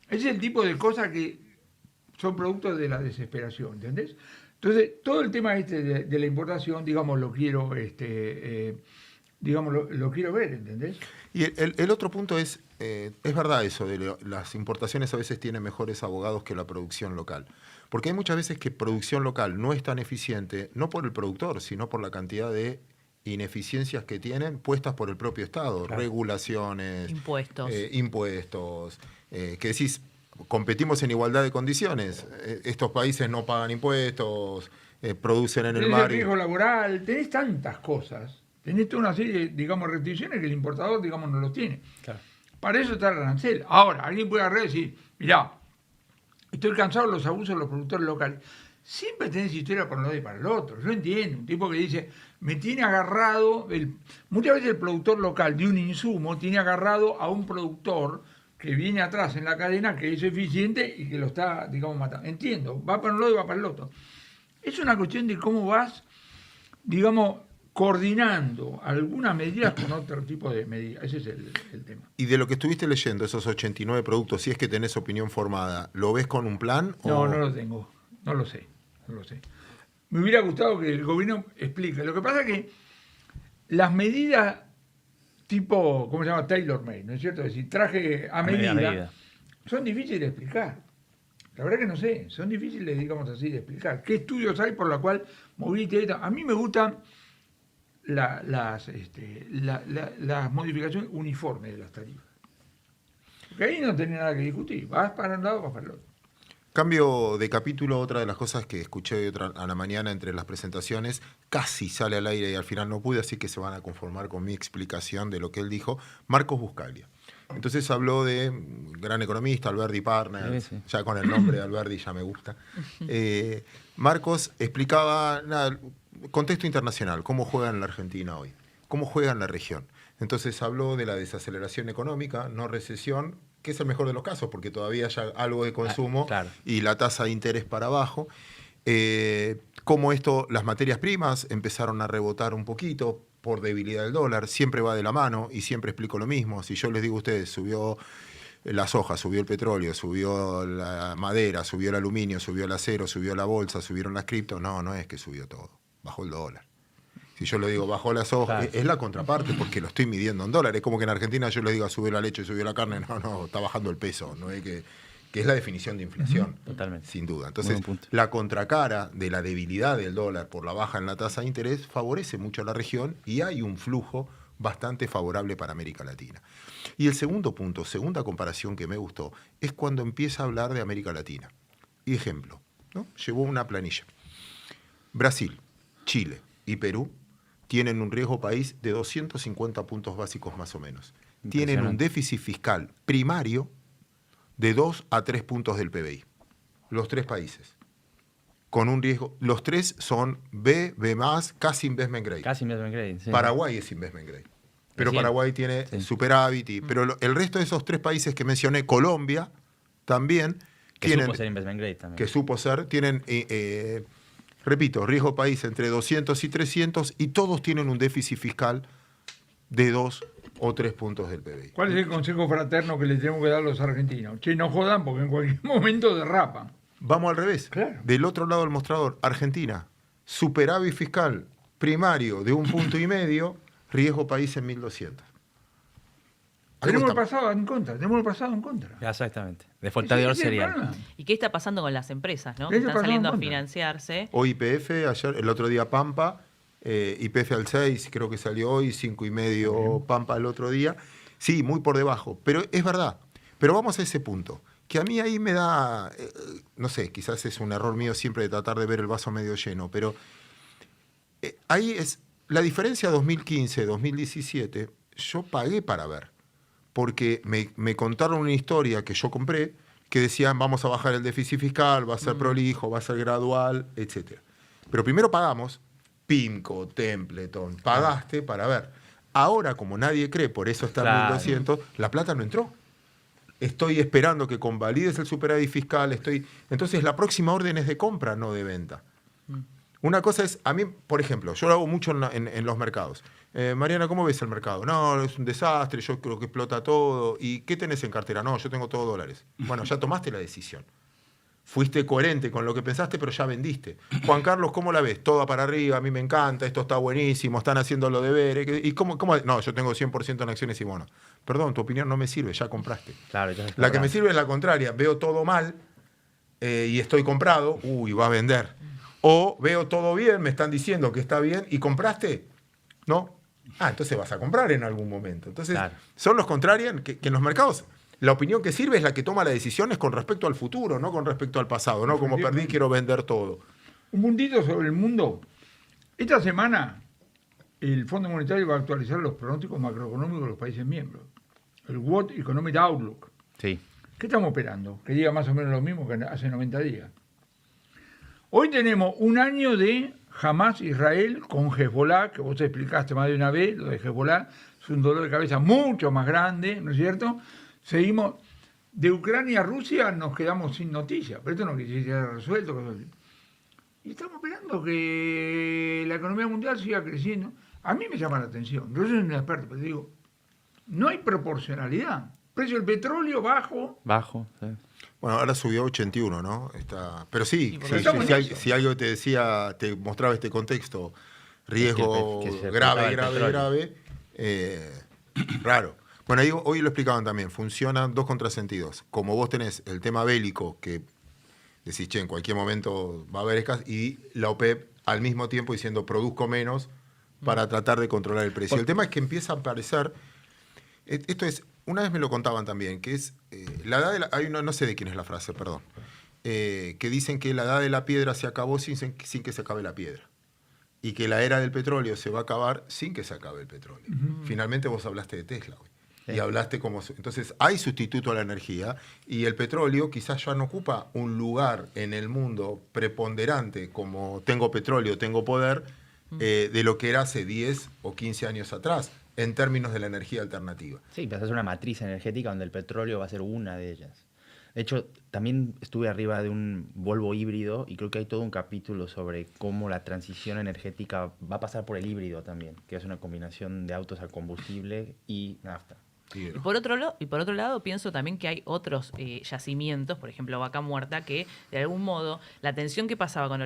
ese es el tipo de cosas que son productos de la desesperación, ¿entendés? Entonces, todo el tema de la importación, digamos, lo quiero, lo quiero ver, ¿entendés? Y el otro punto es verdad eso, las importaciones a veces tienen mejores abogados que la producción local. Porque hay muchas veces que producción local no es tan eficiente, no por el productor, sino por la cantidad de ineficiencias que tienen puestas por el propio Estado, claro. Regulaciones, impuestos, que decís, competimos en igualdad de condiciones, estos países no pagan impuestos, producen en el mar. Tenés el riesgo laboral, tenés tantas cosas, tenés toda una serie, digamos, restricciones que el importador, digamos, no los tiene. Claro. Para eso está el arancel. Ahora, alguien puede agarrar y decir, mirá, estoy cansado de los abusos de los productores locales. Siempre tenés historia para un lado y para el otro. Yo entiendo, un tipo que dice, me tiene agarrado, muchas veces el productor local de un insumo tiene agarrado a un productor que viene atrás en la cadena, que es eficiente y que lo está, digamos, matando. Entiendo, va para un lado y va para el otro. Es una cuestión de cómo vas, digamos, coordinando algunas medidas con otro tipo de medidas. Ese es el tema. Y de lo que estuviste leyendo, esos 89 productos, si es que tenés opinión formada, ¿lo ves con un plan? No, no lo tengo. No lo sé. Me hubiera gustado que el gobierno explique. Lo que pasa es que las medidas tipo, ¿cómo se llama? Tailor-made, ¿no es cierto? Es decir, traje a medida, son difíciles de explicar. La verdad que no sé, son difíciles, digamos así, de explicar. ¿Qué estudios hay por la cual moviste esto? A mí me gustan las modificaciones uniformes de las tarifas. Porque ahí no tenés nada que discutir. Vas para un lado, vas para el otro. Cambio de capítulo, otra de las cosas que escuché a la mañana entre las presentaciones, casi sale al aire y al final no pude, así que se van a conformar con mi explicación de lo que él dijo, Marcos Buscaglia. Entonces habló de un gran economista, Alberdi Partner, sí. Ya con el nombre de Alberdi ya me gusta. Marcos explicaba, contexto internacional, cómo juega en la Argentina hoy, cómo juega en la región. Entonces habló de la desaceleración económica, no recesión, que es el mejor de los casos, porque todavía hay algo de consumo claro. Y la tasa de interés para abajo. Cómo las materias primas empezaron a rebotar un poquito por debilidad del dólar, siempre va de la mano y siempre explico lo mismo. Si yo les digo a ustedes, subió la soja, subió el petróleo, subió la madera, subió el aluminio, subió el acero, subió la bolsa, subieron las criptos, no es que subió todo, bajó el dólar. Si yo le digo bajó la soja, claro. Es la contraparte porque lo estoy midiendo en dólares. Es como que en Argentina yo les digo subió la leche, subió la carne. No, está bajando el peso. No es que es la definición de inflación. Totalmente. Sin duda. Entonces, la contracara de la debilidad del dólar por la baja en la tasa de interés favorece mucho a la región y hay un flujo bastante favorable para América Latina. Y el segundo punto, segunda comparación que me gustó, es cuando empieza a hablar de América Latina. Y ejemplo, ¿no? Llevó una planilla. Brasil, Chile y Perú tienen un riesgo país de 250 puntos básicos más o menos. Tienen un déficit fiscal primario de 2 a 3 puntos del PBI. Los 3 países. Con un riesgo... Los 3 son B, B+, casi investment grade. Casi investment grade, sí. Paraguay es investment grade. Pero Paraguay tiene superávit. Pero el resto de esos 3 países que mencioné, Colombia también, Que supo ser investment grade también. Que supo ser, tienen, repito, riesgo país entre 200 y 300 y todos tienen un déficit fiscal de 2 o 3 puntos del PBI. ¿Cuál es el consejo fraterno que le tenemos que dar a los argentinos? Che, no jodan porque en cualquier momento derrapan. Vamos al revés. Claro. Del otro lado del mostrador, Argentina, superávit fiscal primario de 1,5 puntos, riesgo país en 1.200. Tenemos el pasado en contra. Exactamente. Defaultador serial. ¿Y qué está pasando con las empresas, no? ¿Qué Que está están saliendo a pasando? financiarse. Hoy YPF, ayer, el otro día Pampa, YPF al 6, creo que salió hoy, 5,5 Pampa el otro día. Sí, muy por debajo, pero es verdad. Pero vamos a ese punto, que a mí ahí me da, no sé, quizás es un error mío siempre de tratar de ver el vaso medio lleno, pero ahí es la diferencia 2015-2017, yo pagué para ver, porque me contaron una historia que yo compré, que decían vamos a bajar el déficit fiscal, va a ser prolijo, va a ser gradual, etc. Pero primero pagamos, PIMCO, Templeton, pagaste para ver. Ahora, como nadie cree, por eso está en 1.200, la plata no entró. Estoy esperando que convalides el superávit fiscal, entonces la próxima orden es de compra, no de venta. Una cosa es, a mí, por ejemplo, yo lo hago mucho en los mercados. Mariana, ¿cómo ves el mercado? No, es un desastre, yo creo que explota todo. ¿Y qué tenés en cartera? No, yo tengo todo dólares. Bueno, ya tomaste la decisión. Fuiste coherente con lo que pensaste, pero ya vendiste. Juan Carlos, ¿cómo la ves? Toda para arriba, a mí me encanta, esto está buenísimo, están haciendo los deberes. ¿Y cómo? No, yo tengo 100% en acciones y bonos. Perdón, tu opinión no me sirve, ya compraste. Claro, la que me sirve es la contraria. Veo todo mal y estoy comprado, va a vender. O veo todo bien, me están diciendo que está bien y compraste, ¿no? Entonces vas a comprar en algún momento. Entonces, son los contrarios que en los mercados. La opinión que sirve es la que toma las decisiones con respecto al futuro, no con respecto al pasado, ¿no? Como perdí, quiero vender todo. Un puntito sobre el mundo. Esta semana el Fondo Monetario va a actualizar los pronósticos macroeconómicos de los países miembros. El World Economic Outlook. Sí. ¿Qué estamos esperando? Que diga más o menos lo mismo que hace 90 días. Hoy tenemos un año de Hamas Israel con Hezbollah, que vos explicaste más de una vez, lo de Hezbollah es un dolor de cabeza mucho más grande, ¿no es cierto? Seguimos, de Ucrania a Rusia nos quedamos sin noticias, pero esto no quiere decir que haya resuelto. Y estamos esperando que la economía mundial siga creciendo. A mí me llama la atención, yo soy un experto, pero digo, no hay proporcionalidad. Precio del petróleo bajo. Sí. Bueno, ahora subió a 81, ¿no? Pero sí, si algo te decía, te mostraba este contexto, riesgo grave, raro. Bueno, ahí hoy lo explicaban también, funcionan dos contrasentidos. Como vos tenés el tema bélico, que decís, che, en cualquier momento va a haber escasez, y la OPEP al mismo tiempo diciendo, produzco menos para tratar de controlar el precio. El tema es que empieza a aparecer, esto es, una vez me lo contaban también, que es, la edad de hay no sé de quién es la frase, perdón, que dicen que la edad de la piedra se acabó sin que se acabe la piedra. Y que la era del petróleo se va a acabar sin que se acabe el petróleo. Finalmente vos hablaste de Tesla hoy. Y hablaste como... Entonces, hay sustituto a la energía y el petróleo quizás ya no ocupa un lugar en el mundo preponderante como tengo petróleo, tengo poder, de lo que era hace 10 o 15 años atrás, en términos de la energía alternativa. Sí, pero es una matriz energética donde el petróleo va a ser una de ellas. De hecho, también estuve arriba de un Volvo híbrido y creo que hay todo un capítulo sobre cómo la transición energética va a pasar por el híbrido también, que es una combinación de autos a combustible y nafta. Y por otro lado, pienso también que hay otros yacimientos, por ejemplo, Vaca Muerta, que de algún modo la tensión que pasaba con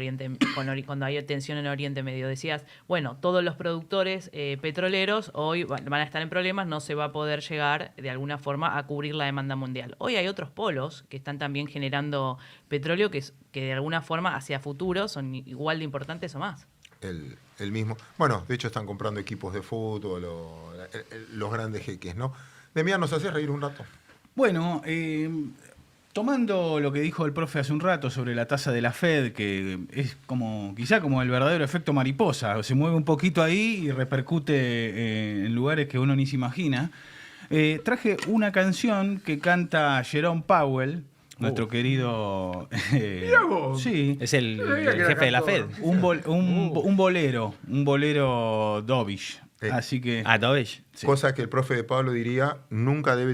cuando había tensión en Oriente Medio, decías, bueno, todos los productores petroleros hoy van a estar en problemas, no se va a poder llegar de alguna forma a cubrir la demanda mundial. Hoy hay otros polos que están también generando petróleo que de alguna forma hacia futuro son igual de importantes o más. El mismo. Bueno, de hecho están comprando equipos de fútbol, los grandes jeques, ¿no? Demian, ¿nos haces reír un rato? Bueno, tomando lo que dijo el profe hace un rato sobre la tasa de la Fed, que es quizá como el verdadero efecto mariposa, se mueve un poquito ahí y repercute en lugares que uno ni se imagina, traje una canción que canta Jerome Powell, nuestro querido... sí, es el jefe de la Fed. Un bolero Dovish. Así que... Dovish. Sí. Cosa que el profe de Pablo diría,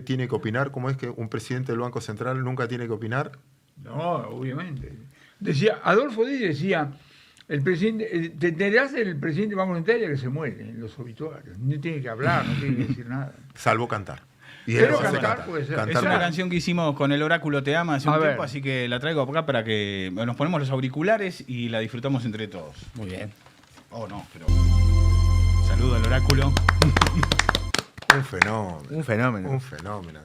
tiene que opinar, ¿cómo es que un presidente del Banco Central nunca tiene que opinar? No, obviamente. Decía, Adolfo Díaz decía, el presidente, te enterás del presidente Banco de Italia que se muere en los obituarios. No tiene que hablar, no tiene que decir nada. Salvo cantar. Y Pero él hace cantar puede ser. Cantar Es una no. canción que hicimos con el Oráculo Te Ama hace A un ver. tiempo, así que la traigo acá para que nos ponemos los auriculares y la disfrutamos entre todos. Muy bien. Oh, no, pero... Saludo al Oráculo. Un fenómeno. Un fenómeno. Un fenómeno.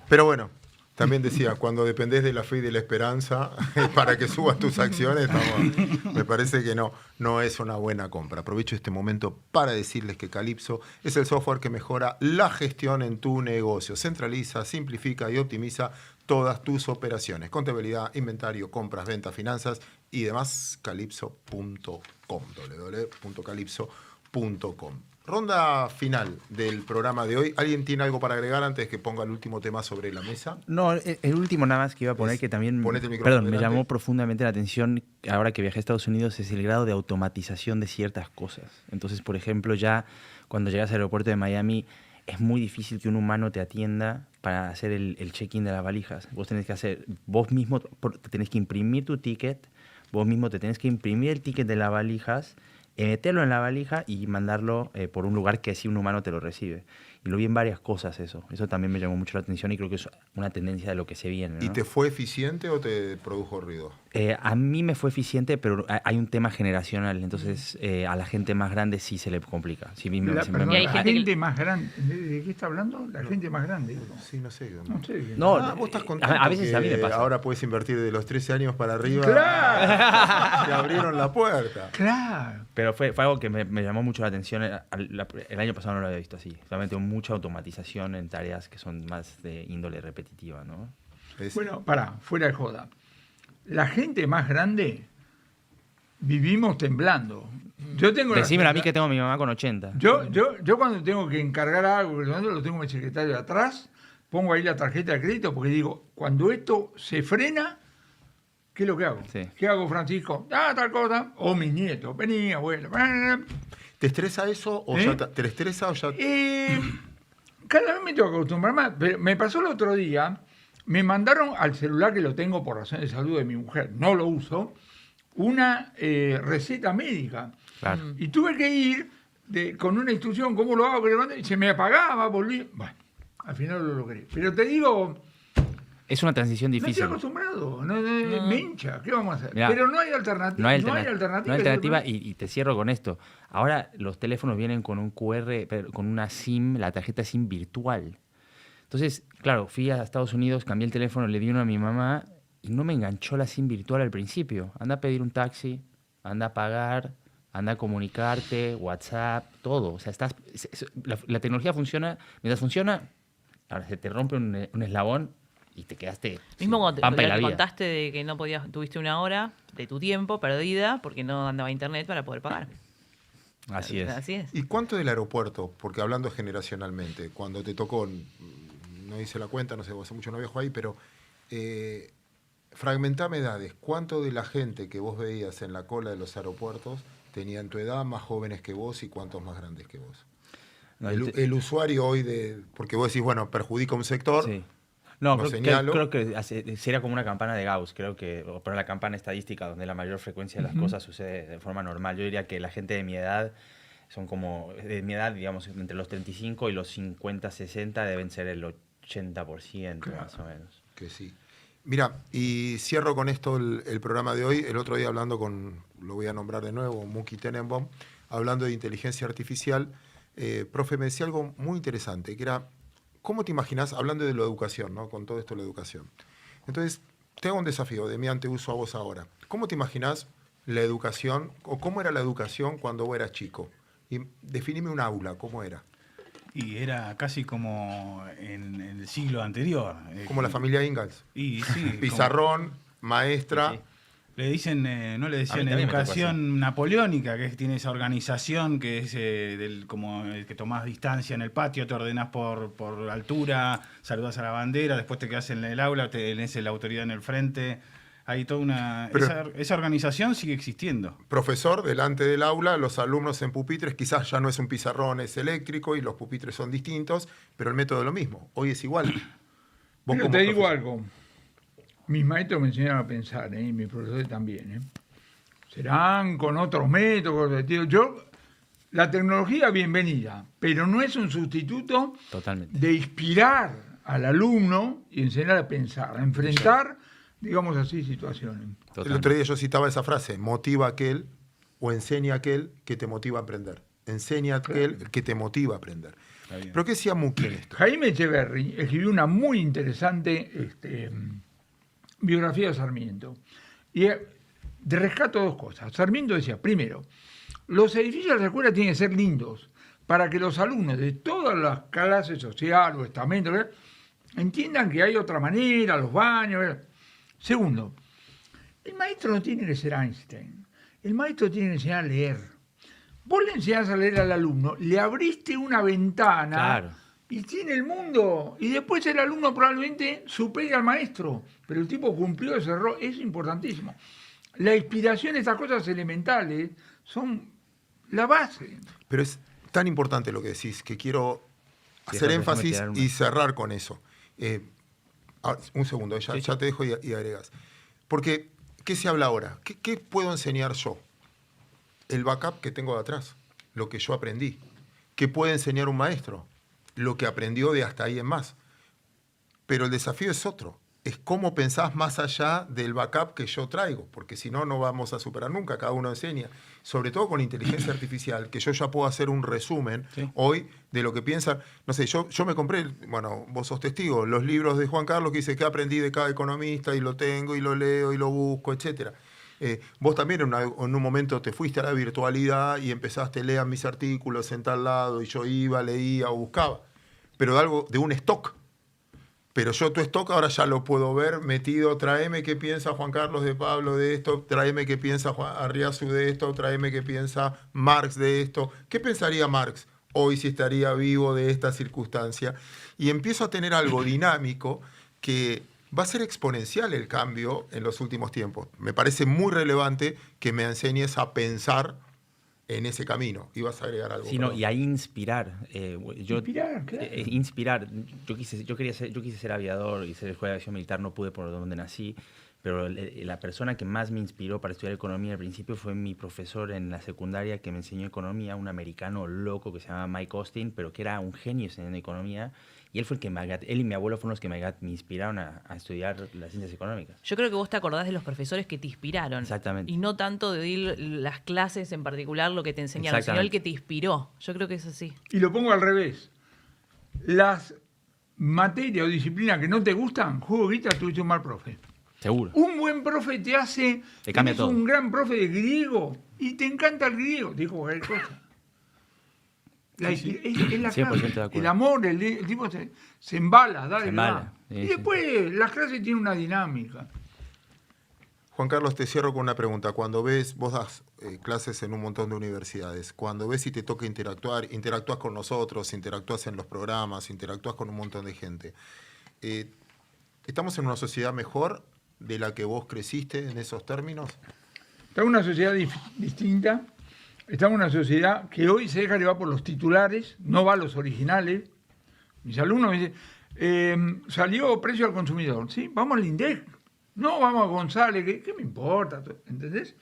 Pero bueno, también decía, cuando dependés de la fe y de la esperanza para que subas tus acciones, me parece que no es una buena compra. Aprovecho este momento para decirles que Calypso es el software que mejora la gestión en tu negocio. Centraliza, simplifica y optimiza todas tus operaciones. Contabilidad, inventario, compras, ventas, finanzas y demás. Calypso.com. www.calypso.com. Ronda final del programa de hoy. ¿Alguien tiene algo para agregar antes de que ponga el último tema sobre la mesa? No, el último nada más que iba a poner, que también, ponete el micrófono me delante. llamó profundamente la atención ahora que viajé a Estados Unidos, es el grado de automatización de ciertas cosas. Entonces, por ejemplo, ya cuando llegas al aeropuerto de Miami, es muy difícil que un humano te atienda para hacer el check-in de las valijas. Vos mismo te tenés que imprimir tu ticket, vos mismo te tenés que imprimir el ticket de las valijas, meterlo en la valija y mandarlo por un lugar que así un humano te lo recibe. Y lo vi en varias cosas eso. Eso también me llamó mucho la atención y creo que es una tendencia de lo que se viene, ¿no? ¿Y te fue eficiente o te produjo ruido? A mí me fue eficiente, pero hay un tema generacional. Entonces, a la gente más grande sí se le complica. Sí, La gente más grande. ¿De qué está hablando? La gente más grande. Sí, no sé. No sé. No, vos estás contento a veces que a mí me pasa. ahora puedes invertir de los 13 años para arriba. ¡Claro! Te abrieron la puerta. Claro. Pero fue algo que me llamó mucho la atención. El año pasado no lo había visto así. Realmente mucha automatización en tareas que son más de índole repetitiva, ¿no? Bueno, fuera de joda. La gente más grande vivimos temblando. Yo tengo Decímelo a mí que tengo a mi mamá con 80. Yo cuando tengo que encargar algo, lo tengo en el secretario de atrás, pongo ahí la tarjeta de crédito porque digo, cuando esto se frena, ¿qué es lo que hago? Sí. ¿Qué hago, Francisco? Tal cosa. O mis nietos, vení, abuelo. ¿Te estresa eso o ya te estresa o ya? Cada vez me tengo que acostumbrar más. Pero me pasó el otro día, me mandaron al celular que lo tengo por razón de salud de mi mujer, no lo uso, una receta médica. Claro. Y tuve que ir con una instrucción, ¿cómo lo hago? Y se me apagaba, volví. Bueno, al final lo logré. Pero te digo, Es una transición no difícil. estoy acostumbrado, me hincha, ¿qué vamos a hacer? Mirá, pero no hay alternativa. No hay alternativa y te cierro con esto. Ahora los teléfonos vienen con un QR, con una SIM, la tarjeta SIM virtual. Entonces, claro, fui a Estados Unidos, cambié el teléfono, le di uno a mi mamá y no me enganchó la SIM virtual al principio. Anda a pedir un taxi, anda a pagar, anda a comunicarte, WhatsApp, todo. O sea, la tecnología funciona. Mientras funciona, ahora se te rompe un eslabón y te quedaste Mismo cuando pampa y la te vida. contaste de que no podías, tuviste una hora de tu tiempo perdida porque no andaba internet para poder pagar. Así es. Así es. ¿Y cuánto del aeropuerto? Porque hablando generacionalmente, cuando te tocó, no hice la cuenta, no sé, hace mucho no viajo ahí, pero fragmentame edades. ¿Cuánto de la gente que vos veías en la cola de los aeropuertos tenían tu edad, más jóvenes que vos y cuántos más grandes que vos? No, el usuario hoy porque vos decís, bueno, perjudica un sector. Sí. No, creo señalo. que sería como una campana de Gauss, pero la campana estadística donde la mayor frecuencia de las cosas sucede de forma normal. Yo diría que la gente de mi edad digamos, entre los 35 y los 50, 60 deben ser el 80% Claro, más o menos. Que sí. Mira, y cierro con esto el programa de hoy. El otro día hablando lo voy a nombrar de nuevo, Muki Tenenbaum, hablando de inteligencia artificial, profe, me decía algo muy interesante, que era, ¿cómo te imaginas, hablando de la educación, ¿no? Con todo esto de la educación? Entonces, te hago un desafío de mi anteuso a vos ahora. ¿Cómo te imaginas la educación, o cómo era la educación cuando vos eras chico? Y definime un aula, ¿cómo era? Y era casi como en el siglo anterior. Como la familia Ingalls. Y sí. Pizarrón, maestra. Sí. Le dicen, no le A decían mí también me tocó educación napoleónica, que tiene esa organización que es como el que tomás distancia en el patio, te ordenás por altura, saludás a la bandera, después te quedás en el aula, tenés la autoridad en el frente. Hay toda una... Esa organización sigue existiendo. Profesor delante del aula, los alumnos en pupitres, quizás ya no es un pizarrón, es eléctrico y los pupitres son distintos, pero el método es lo mismo. Hoy es igual. Pero te digo algo. mis maestros me enseñaron a pensar, y mis profesores también. Serán con otros métodos. La tecnología, bienvenida, pero no es un sustituto de inspirar al alumno y enseñar a pensar, a enfrentar, digamos así, situaciones. El otro día yo citaba esa frase, motiva a aquel o enseña a aquel que te motiva a aprender. Enseña a aquel que te motiva a aprender. ¿Pero qué decía Mucchi en esto? Jaime Echeverry escribió una muy interesante biografía de Sarmiento. Y rescato dos cosas. Sarmiento decía, primero, los edificios de la escuela tienen que ser lindos para que los alumnos de todas las clases sociales o estamentos entiendan que hay otra manera, los baños. Segundo, el maestro no tiene que ser Einstein. El maestro tiene que enseñar a leer. Vos le enseñás a leer al alumno, le abriste una ventana y tiene el mundo. Y después el alumno probablemente supere al maestro. Pero el tipo cumplió ese rol, es importantísimo. La inspiración, estas cosas elementales, son la base. Pero es tan importante lo que decís, que quiero hacer énfasis y cerrar con eso. Un segundo, ya te dejo y agregas. Porque, ¿qué se habla ahora? ¿Qué puedo enseñar yo? El backup que tengo de atrás, lo que yo aprendí. ¿Qué puede enseñar un maestro? Lo que aprendió de hasta ahí en más. Pero el desafío es otro. Es cómo pensás más allá del backup que yo traigo, porque si no, no vamos a superar nunca, cada uno enseña. Sobre todo con inteligencia artificial, que yo ya puedo hacer un resumen hoy de lo que piensan. No sé, yo me compré, bueno, vos sos testigo, los libros de Juan Carlos que dice que aprendí de cada economista y lo tengo y lo leo y lo busco, etcétera. Vos también en un momento te fuiste a la virtualidad y empezaste, lean mis artículos en tal lado, y yo iba, leía o buscaba, pero de un stock. Pero yo tu stock ahora ya lo puedo ver metido, tráeme qué piensa Juan Carlos de Pablo de esto, tráeme qué piensa Arriazu de esto, tráeme qué piensa Marx de esto. ¿Qué pensaría Marx hoy si estaría vivo de esta circunstancia? Y empiezo a tener algo dinámico que va a ser exponencial el cambio en los últimos tiempos. Me parece muy relevante que me enseñes a pensar en ese camino. ¿Ibas a agregar algo? Sí, no, y a inspirar. Inspirar, claro. Inspirar. Yo quise ser aviador y ser escuela de aviación militar, no pude por donde nací, pero la persona que más me inspiró para estudiar economía al principio fue mi profesor en la secundaria que me enseñó economía, un americano loco que se llama Mike Austin, pero que era un genio en economía. Y él fue el que él y mi abuelo fueron los que me inspiraron a estudiar las ciencias económicas. Yo creo que vos te acordás de los profesores que te inspiraron. Exactamente. Y no tanto de las clases en particular, lo que te enseñaron, sino el que te inspiró. Yo creo que es así. Y lo pongo al revés. Las materias o disciplinas que no te gustan, juguita, tuviste un mal profe. Seguro. Un buen profe te hace... Te cambia todo. Un gran profe de griego y te encanta el griego. Dijo cualquier cosa. Es la clave. El amor, el tipo se embala, dale, y después las clases tienen una dinámica. Juan Carlos, te cierro con una pregunta. Cuando vos das clases en un montón de universidades, cuando ves y te toca interactúas con nosotros, interactúas en los programas, interactúas con un montón de gente. ¿Estamos en una sociedad mejor de la que vos creciste en esos términos? Estamos en una sociedad distinta. Estamos en una sociedad que hoy se deja llevar por los titulares, no va a los originales. Mis alumnos me dicen, salió precio al consumidor, ¿sí? Vamos al INDEC, no vamos a González, ¿qué me importa? ¿Entendés?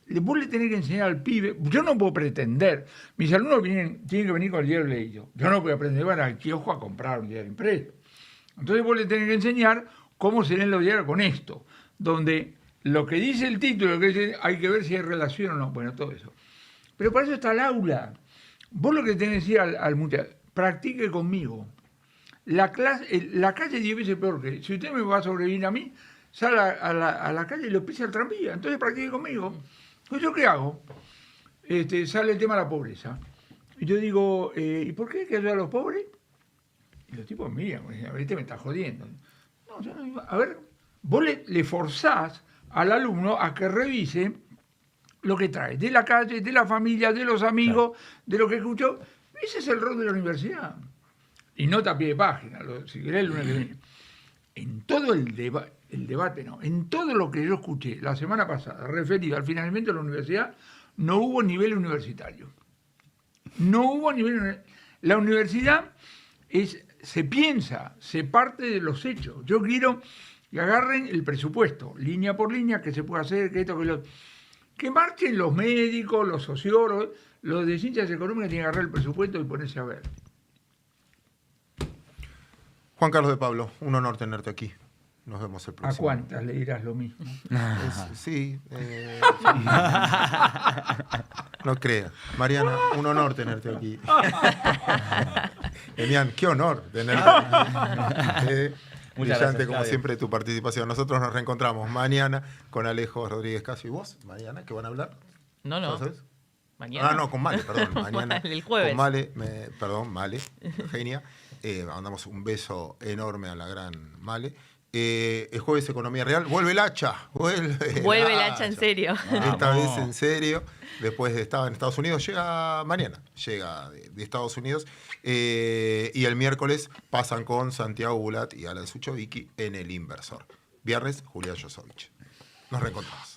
Vos le tenés que enseñar al pibe, yo no puedo pretender, mis alumnos tienen que venir con el diario leído, yo no puedo aprender al kiosco a comprar un diario impreso. Entonces vos le tenés que enseñar cómo se leen los diarios con esto, donde lo que dice el título, lo que dice, hay que ver si hay relación o no, bueno, todo eso. Pero para eso está el aula. Vos lo que tenés que decir al muchacho, practique conmigo. La calle 10 veces peor que... Si usted me va a sobrevivir a mí, sale a la calle y lo pisa el tranvía. Entonces practique conmigo. Entonces, ¿yo qué hago? Sale el tema de la pobreza. Y yo digo, ¿y por qué hay que ayudar a los pobres? Y los tipos miran, ahorita me está jodiendo. No, yo no, a ver, vos le forzás al alumno a que revise lo que trae, de la calle, de la familia, de los amigos, de lo que escuchó. Ese es el rol de la universidad. Y nota a pie de página, si querés el lunes que viene. En todo el debate, no, en todo lo que yo escuché la semana pasada, referido al financiamiento de la universidad, no hubo nivel universitario. No hubo nivel... La universidad se piensa, se parte de los hechos. Yo quiero y agarren el presupuesto, línea por línea, qué se puede hacer, que esto, que lo... Que marchen los médicos, los sociólogos, los de ciencias económicas tienen que agarrar el presupuesto y ponerse a ver. Juan Carlos de Pablo, un honor tenerte aquí. Nos vemos el próximo. ¿A cuántas le dirás lo mismo? Sí. No creas. Mariana, un honor tenerte aquí. Emian, qué honor tenerte aquí. Muchas Brillante, gracias, como Claudio. siempre, tu participación. Nosotros nos reencontramos mañana con Alejo Rodríguez Casio. ¿Y vos, Mariana, qué van a hablar? No. ¿Sabes? Mañana. Ah, no, con Male, perdón. Mañana. El jueves. Con Male, Male, genia. Mandamos un beso enorme a la gran Male. El jueves Economía Real. Vuelve el hacha. Vuelve el hacha en serio. Esta vez en serio. Después de estar en Estados Unidos, llega mañana. Llega de Estados Unidos. Y el miércoles pasan con Santiago Bulat y Alan Suchovicki en El Inversor. Viernes, Julián Josovich. Nos reencontramos.